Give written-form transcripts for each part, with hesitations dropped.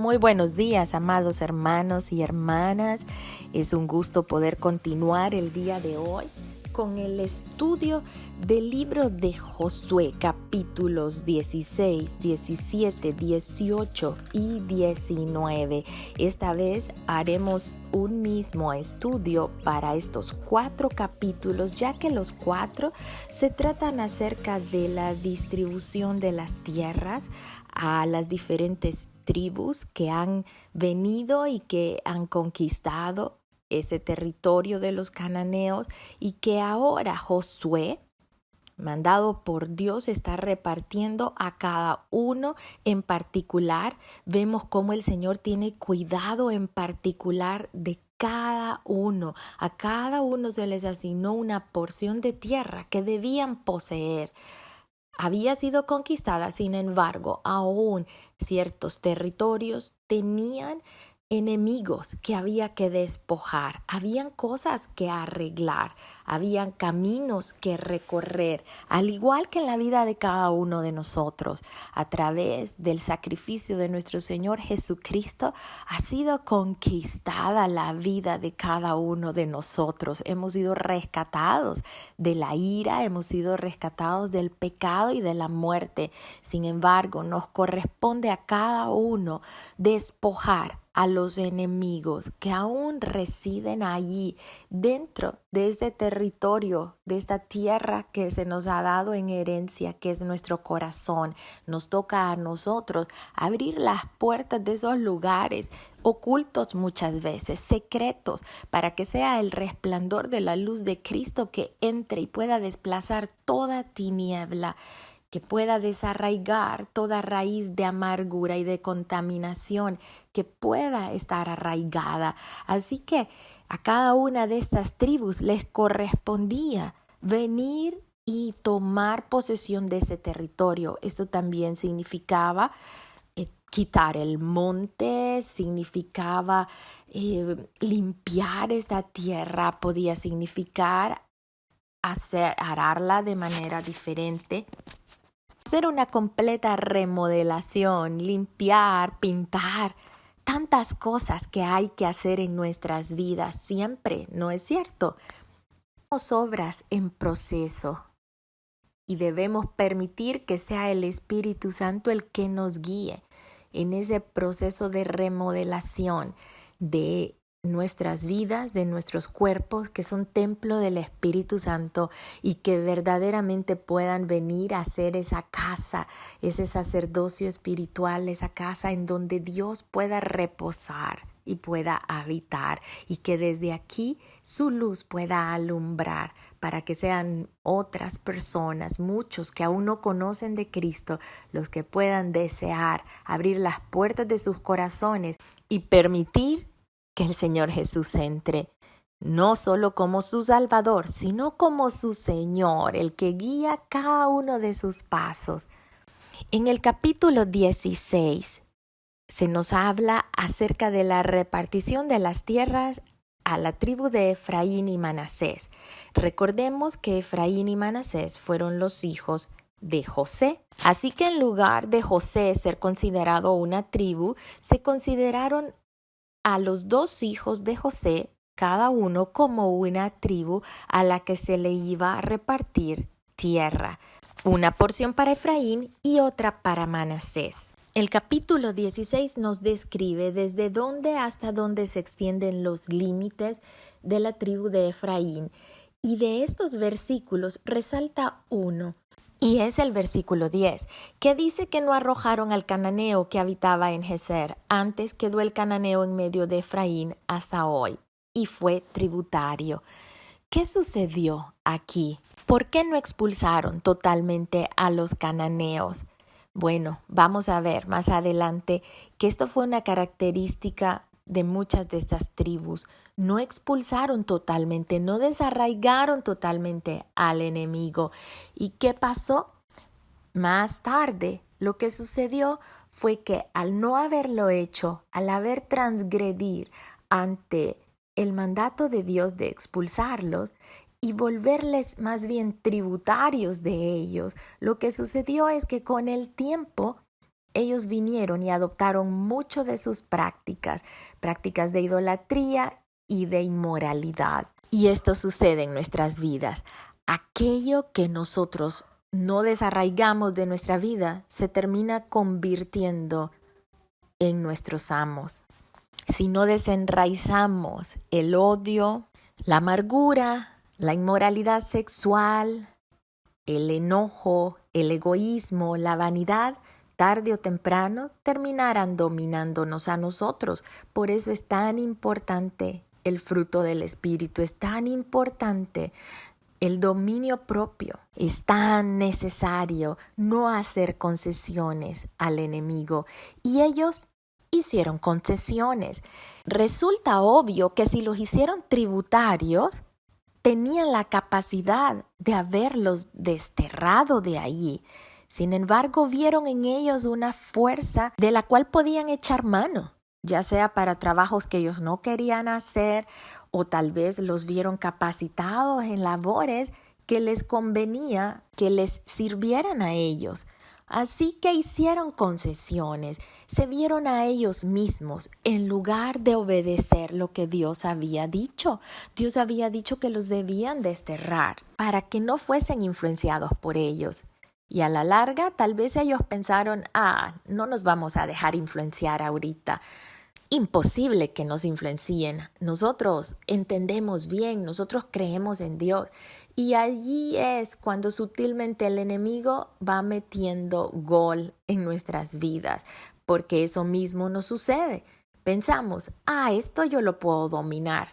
Muy buenos días, amados hermanos y hermanas. Es un gusto poder continuar el día de hoy con el estudio del libro de Josué, capítulos 16, 17, 18 y 19. Esta vez haremos un mismo estudio para estos 4 capítulos, ya que los 4 se tratan acerca de la distribución de las tierras a las diferentes tribus que han venido y que han conquistado ese territorio de los cananeos, y que ahora Josué, mandado por Dios, está repartiendo a cada uno en particular. Vemos cómo el Señor tiene cuidado en particular de cada uno. A cada uno se les asignó una porción de tierra que debían poseer. Había sido conquistada, sin embargo, aún ciertos territorios tenían enemigos que había que despojar, habían cosas que arreglar, habían caminos que recorrer, al igual que en la vida de cada uno de nosotros. A través del sacrificio de nuestro Señor Jesucristo ha sido conquistada la vida de cada uno de nosotros. Hemos sido rescatados de la ira, hemos sido rescatados del pecado y de la muerte. Sin embargo, nos corresponde a cada uno despojar a los enemigos que aún residen allí dentro de este territorio, de esta tierra que se nos ha dado en herencia, que es nuestro corazón. Nos toca a nosotros abrir las puertas de esos lugares ocultos, muchas veces secretos, para que sea el resplandor de la luz de Cristo que entre y pueda desplazar toda tiniebla, que pueda desarraigar toda raíz de amargura y de contaminación que pueda estar arraigada. Así que a cada una de estas tribus les correspondía venir y tomar posesión de ese territorio. Esto también significaba quitar el monte, significaba limpiar esta tierra, podía significar ararla de manera diferente, hacer una completa remodelación, limpiar, pintar, tantas cosas que hay que hacer en nuestras vidas siempre, ¿no es cierto? Tenemos obras en proceso y debemos permitir que sea el Espíritu Santo el que nos guíe en ese proceso de remodelación de nuestras vidas, de nuestros cuerpos, que son templo del Espíritu Santo, y que verdaderamente puedan venir a ser esa casa, ese sacerdocio espiritual, esa casa en donde Dios pueda reposar y pueda habitar, y que desde aquí su luz pueda alumbrar para que sean otras personas, muchos que aún no conocen de Cristo, los que puedan desear abrir las puertas de sus corazones y permitir que el Señor Jesús entre, no solo como su Salvador, sino como su Señor, el que guía cada uno de sus pasos. En el capítulo 16 se nos habla acerca de la repartición de las tierras a la tribu de Efraín y Manasés. Recordemos que Efraín y Manasés fueron los hijos de José. Así que en lugar de José ser considerado una tribu, se consideraron a los 2 hijos de José, cada uno como una tribu a la que se le iba a repartir tierra. Una porción para Efraín y otra para Manasés. El capítulo 16 nos describe desde dónde hasta dónde se extienden los límites de la tribu de Efraín, y de estos versículos resalta uno, y es el versículo 10, que dice que no arrojaron al cananeo que habitaba en Geser. Antes quedó el cananeo en medio de Efraín hasta hoy, y fue tributario. ¿Qué sucedió aquí? ¿Por qué no expulsaron totalmente a los cananeos? Bueno, vamos a ver más adelante que esto fue una característica de muchas de estas tribus. No expulsaron totalmente, no desarraigaron totalmente al enemigo. ¿Y qué pasó? Más tarde, lo que sucedió fue que al no haberlo hecho, al haber transgredir ante el mandato de Dios de expulsarlos y volverles más bien tributarios de ellos, lo que sucedió es que con el tiempo ellos vinieron y adoptaron mucho de sus prácticas de idolatría y de inmoralidad. Y esto sucede en nuestras vidas. Aquello que nosotros no desarraigamos de nuestra vida se termina convirtiendo en nuestros amos. Si no desenraizamos el odio, la amargura, la inmoralidad sexual, el enojo, el egoísmo, la vanidad, tarde o temprano terminarán dominándonos a nosotros. Por eso es tan importante el fruto del Espíritu, es tan importante el dominio propio. Es tan necesario no hacer concesiones al enemigo. Y ellos hicieron concesiones. Resulta obvio que si los hicieron tributarios, tenían la capacidad de haberlos desterrado de allí. Sin embargo, vieron en ellos una fuerza de la cual podían echar mano, ya sea para trabajos que ellos no querían hacer o tal vez los vieron capacitados en labores que les convenía que les sirvieran a ellos. Así que hicieron concesiones, se vieron a ellos mismos en lugar de obedecer lo que Dios había dicho. Dios había dicho que los debían desterrar para que no fuesen influenciados por ellos. Y a la larga, tal vez ellos pensaron, no nos vamos a dejar influenciar ahorita. Imposible que nos influencien. Nosotros entendemos bien, nosotros creemos en Dios. Y allí es cuando sutilmente el enemigo va metiendo gol en nuestras vidas, porque eso mismo nos sucede. Pensamos, esto yo lo puedo dominar.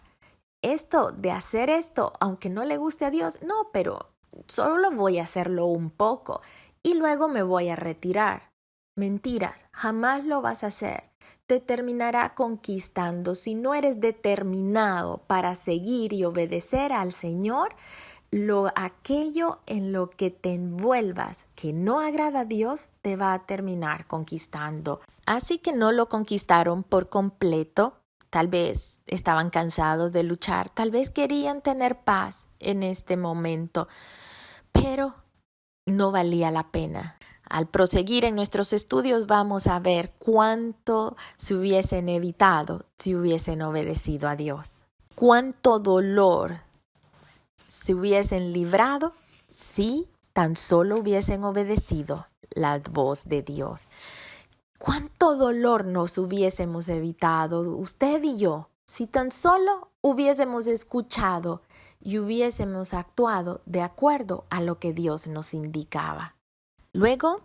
Esto de hacer esto, aunque no le guste a Dios, no, pero solo voy a hacerlo un poco y luego me voy a retirar. Mentiras, jamás lo vas a hacer. Te terminará conquistando. Si no eres determinado para seguir y obedecer al Señor, aquello en lo que te envuelvas que no agrada a Dios te va a terminar conquistando. Así que no lo conquistaron por completo. Tal vez estaban cansados de luchar, tal vez querían tener paz en este momento, pero no valía la pena. Al proseguir en nuestros estudios vamos a ver cuánto se hubiesen evitado si hubiesen obedecido a Dios. Cuánto dolor se hubiesen librado si tan solo hubiesen obedecido la voz de Dios. Cuánto dolor nos hubiésemos evitado, usted y yo, si tan solo hubiésemos escuchado y hubiésemos actuado de acuerdo a lo que Dios nos indicaba. Luego,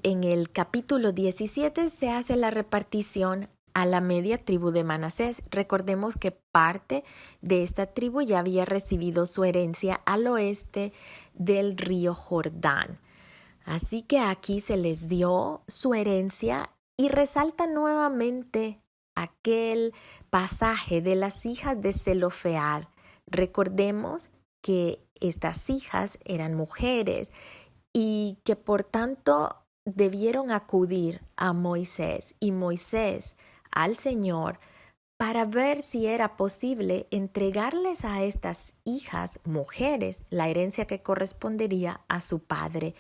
en el capítulo 17 se hace la repartición a la media tribu de Manasés. Recordemos que parte de esta tribu ya había recibido su herencia al oeste del río Jordán. Así que aquí se les dio su herencia y resalta nuevamente aquel pasaje de las hijas de Zelofead. Recordemos que estas hijas eran mujeres y que por tanto debieron acudir a Moisés y Moisés al Señor para ver si era posible entregarles a estas hijas mujeres la herencia que correspondería a su padre.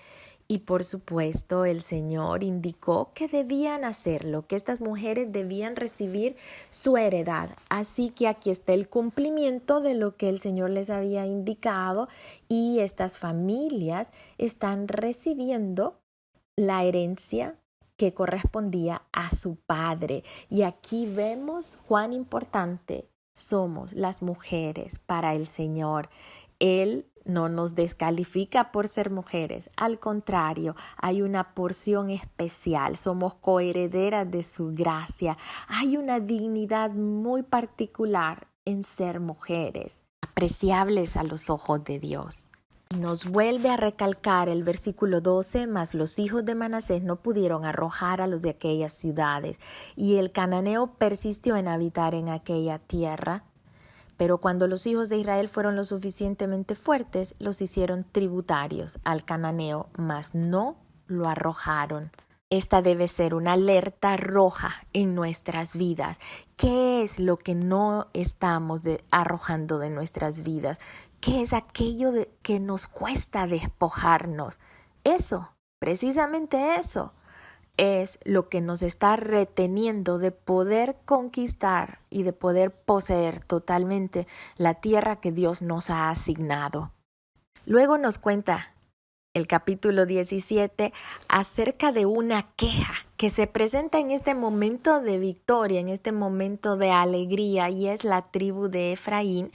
Y por supuesto el Señor indicó que debían hacerlo, que estas mujeres debían recibir su heredad. Así que aquí está el cumplimiento de lo que el Señor les había indicado y estas familias están recibiendo la herencia que correspondía a su padre. Y aquí vemos cuán importante somos las mujeres para el Señor. Él no nos descalifica por ser mujeres, al contrario, hay una porción especial, somos coherederas de su gracia, hay una dignidad muy particular en ser mujeres, apreciables a los ojos de Dios. Nos vuelve a recalcar el versículo 12, mas los hijos de Manasés no pudieron arrojar a los de aquellas ciudades, y el cananeo persistió en habitar en aquella tierra. Pero cuando los hijos de Israel fueron lo suficientemente fuertes, los hicieron tributarios al cananeo, mas no lo arrojaron. Esta debe ser una alerta roja en nuestras vidas. ¿Qué es lo que no estamos arrojando de nuestras vidas? ¿Qué es aquello que nos cuesta despojarnos? Eso, precisamente eso. es lo que nos está reteniendo de poder conquistar y de poder poseer totalmente la tierra que Dios nos ha asignado. Luego nos cuenta el capítulo 17 acerca de una queja que se presenta en este momento de victoria, en este momento de alegría, y es la tribu de Efraín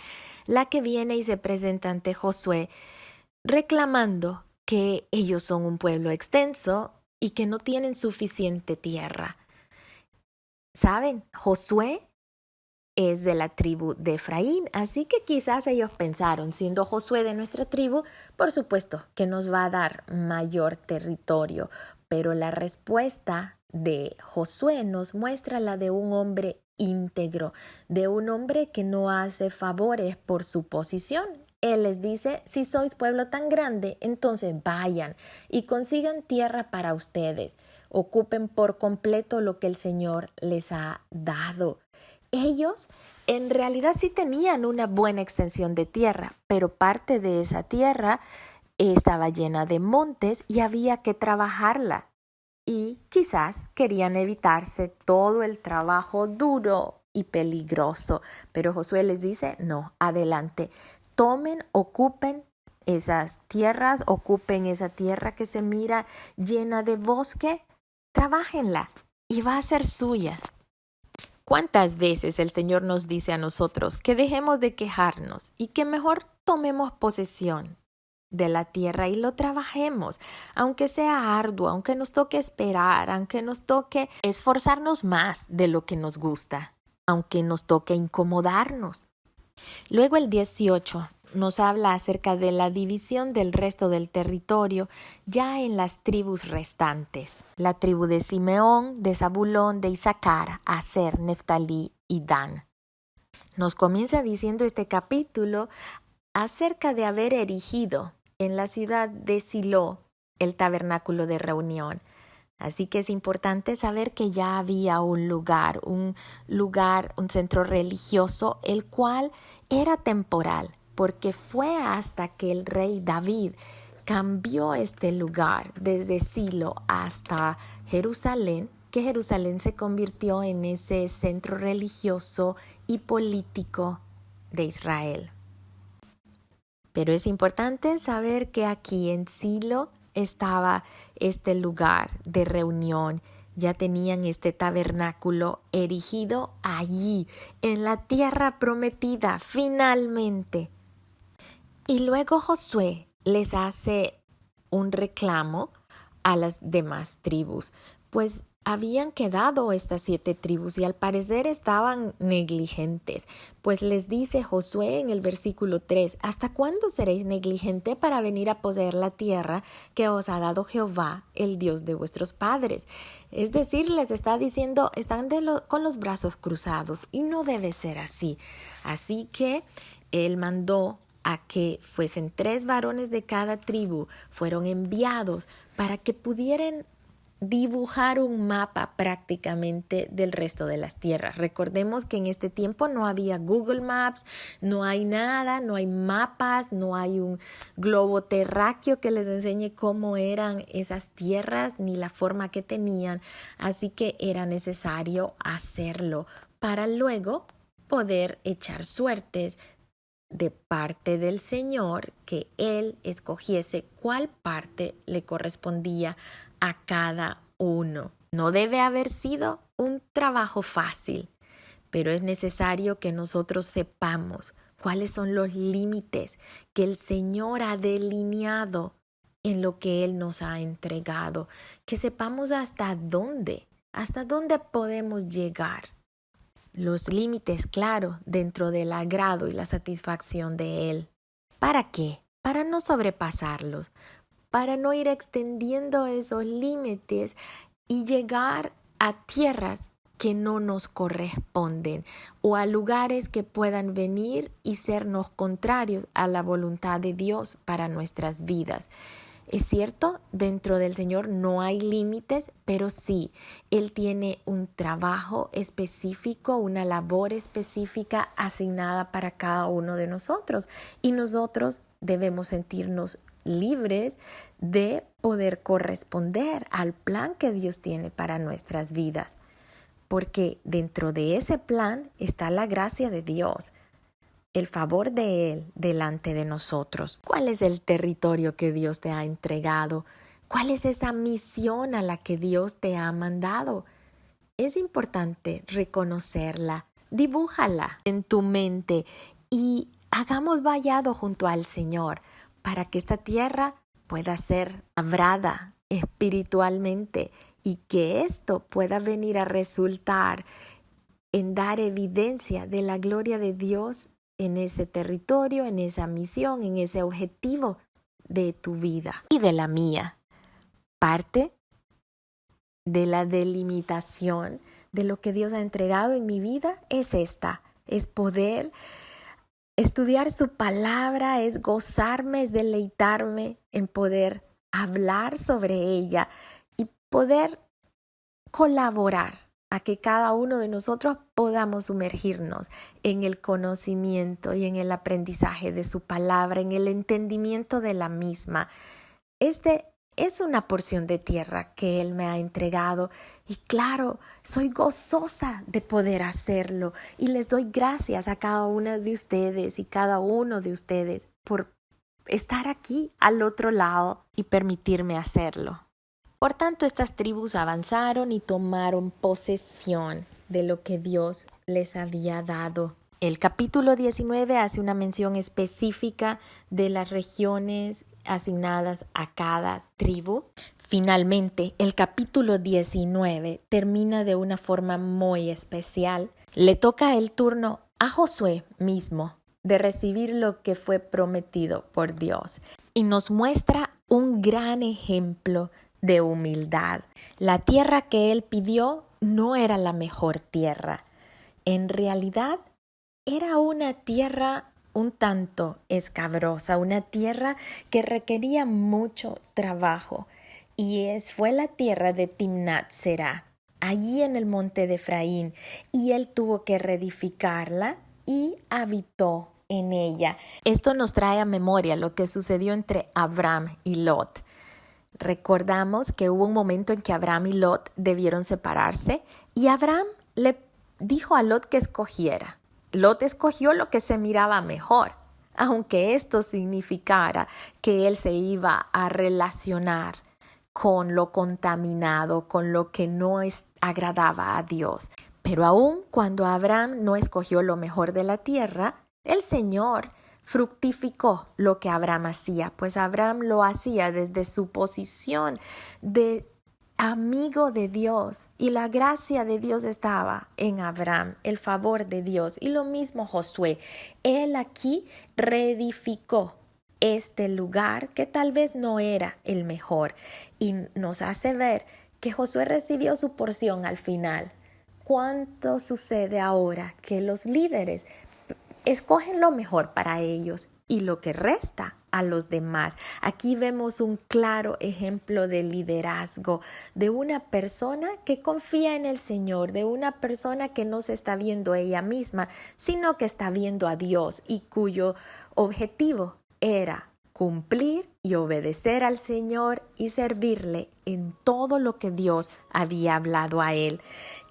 la que viene y se presenta ante Josué reclamando que ellos son un pueblo extenso y que no tienen suficiente tierra. ¿Saben? Josué es de la tribu de Efraín, así que quizás ellos pensaron, siendo Josué de nuestra tribu, por supuesto que nos va a dar mayor territorio, pero la respuesta de Josué nos muestra la de un hombre íntegro, de un hombre que no hace favores por su posición. Él les dice, si sois pueblo tan grande, entonces vayan y consigan tierra para ustedes, ocupen por completo lo que el Señor les ha dado. Ellos en realidad sí tenían una buena extensión de tierra, pero parte de esa tierra estaba llena de montes y había que trabajarla. Y quizás querían evitarse todo el trabajo duro y peligroso. Pero Josué les dice, no, adelante, tomen, ocupen esas tierras, ocupen esa tierra que se mira llena de bosque, trabájenla y va a ser suya. ¿Cuántas veces el Señor nos dice a nosotros que dejemos de quejarnos y que mejor tomemos posesión de la tierra y lo trabajemos, aunque sea arduo, aunque nos toque esperar, aunque nos toque esforzarnos más de lo que nos gusta, aunque nos toque incomodarnos? Luego el 18 nos habla acerca de la división del resto del territorio ya en las tribus restantes. La tribu de Simeón, de Zabulón, de Isaacar, Aser, Neftalí y Dan. Nos comienza diciendo este capítulo acerca de haber erigido en la ciudad de Silo el tabernáculo de reunión. Así que es importante saber que ya había un centro religioso, el cual era temporal, porque fue hasta que el rey David cambió este lugar desde Silo hasta Jerusalén, que Jerusalén se convirtió en ese centro religioso y político de Israel. Pero es importante saber que aquí en Silo estaba este lugar de reunión. Ya tenían este tabernáculo erigido allí, en la tierra prometida, finalmente. Y luego Josué les hace un reclamo a las demás tribus, pues habían quedado estas 7 tribus y al parecer estaban negligentes, pues les dice Josué en el versículo 3, ¿hasta cuándo seréis negligente para venir a poseer la tierra que os ha dado Jehová, el Dios de vuestros padres? Es decir, les está diciendo, están con los brazos cruzados y no debe ser así. Así que él mandó a que fuesen 3 varones de cada tribu, fueron enviados para que pudieran dibujar un mapa prácticamente del resto de las tierras. Recordemos que en este tiempo no había Google Maps, no hay nada, no hay mapas, no hay un globo terráqueo que les enseñe cómo eran esas tierras ni la forma que tenían. Así que era necesario hacerlo para luego poder echar suertes de parte del Señor, que Él escogiese cuál parte le correspondía a cada uno. No debe haber sido un trabajo fácil, pero es necesario que nosotros sepamos cuáles son los límites que el Señor ha delineado en lo que Él nos ha entregado, que sepamos hasta dónde podemos llegar. Los límites, claro, dentro del agrado y la satisfacción de Él. ¿Para qué? Para no sobrepasarlos, para no ir extendiendo esos límites y llegar a tierras que no nos corresponden o a lugares que puedan venir y sernos contrarios a la voluntad de Dios para nuestras vidas. Es cierto, dentro del Señor no hay límites, pero sí, Él tiene un trabajo específico, una labor específica asignada para cada uno de nosotros y nosotros debemos sentirnos libres de poder corresponder al plan que Dios tiene para nuestras vidas. Porque dentro de ese plan está la gracia de Dios, el favor de Él delante de nosotros. ¿Cuál es el territorio que Dios te ha entregado? ¿Cuál es esa misión a la que Dios te ha mandado? Es importante reconocerla, dibújala en tu mente y hagamos vallado junto al Señor para que esta tierra pueda ser labrada espiritualmente y que esto pueda venir a resultar en dar evidencia de la gloria de Dios en ese territorio, en esa misión, en ese objetivo de tu vida y de la mía. Parte de la delimitación de lo que Dios ha entregado en mi vida es poder estudiar su palabra, es gozarme, es deleitarme en poder hablar sobre ella y poder colaborar a que cada uno de nosotros podamos sumergirnos en el conocimiento y en el aprendizaje de su palabra, en el entendimiento de la misma. Es una porción de tierra que Él me ha entregado y claro, soy gozosa de poder hacerlo y les doy gracias a cada una de ustedes y cada uno de ustedes por estar aquí al otro lado y permitirme hacerlo. Por tanto, estas tribus avanzaron y tomaron posesión de lo que Dios les había dado. El capítulo 19 hace una mención específica de las regiones asignadas a cada tribu. Finalmente, el capítulo 19 termina de una forma muy especial. Le toca el turno a Josué mismo de recibir lo que fue prometido por Dios y nos muestra un gran ejemplo de humildad. La tierra que él pidió no era la mejor tierra. En realidad, era una tierra un tanto escabrosa, una tierra que requería mucho trabajo. Y fue la tierra de Timnat Será, allí en el monte de Efraín. Y él tuvo que reedificarla y habitó en ella. Esto nos trae a memoria lo que sucedió entre Abraham y Lot. Recordamos que hubo un momento en que Abraham y Lot debieron separarse y Abraham le dijo a Lot que escogiera. Lot escogió lo que se miraba mejor, aunque esto significara que él se iba a relacionar con lo contaminado, con lo que no agradaba a Dios. Pero aun cuando Abraham no escogió lo mejor de la tierra, el Señor fructificó lo que Abraham hacía, pues Abraham lo hacía desde su posición de amigo de Dios y la gracia de Dios estaba en Abraham, el favor de Dios. Y lo mismo Josué, él aquí reedificó este lugar que tal vez no era el mejor y nos hace ver que Josué recibió su porción al final. ¿Cuánto sucede ahora que los líderes escogen lo mejor para ellos y lo que resta a los demás? Aquí vemos un claro ejemplo de liderazgo de una persona que confía en el Señor, de una persona que no se está viendo ella misma, sino que está viendo a Dios y cuyo objetivo era cumplir y obedecer al Señor y servirle en todo lo que Dios había hablado a él.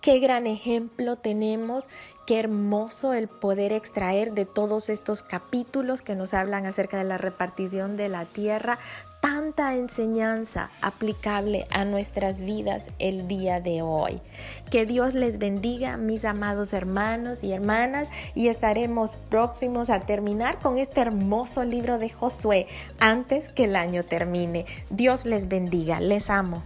Qué gran ejemplo tenemos. Qué hermoso el poder extraer de todos estos capítulos que nos hablan acerca de la repartición de la tierra, tanta enseñanza aplicable a nuestras vidas el día de hoy. Que Dios les bendiga, mis amados hermanos y hermanas, y estaremos próximos a terminar con este hermoso libro de Josué antes que el año termine. Dios les bendiga, les amo.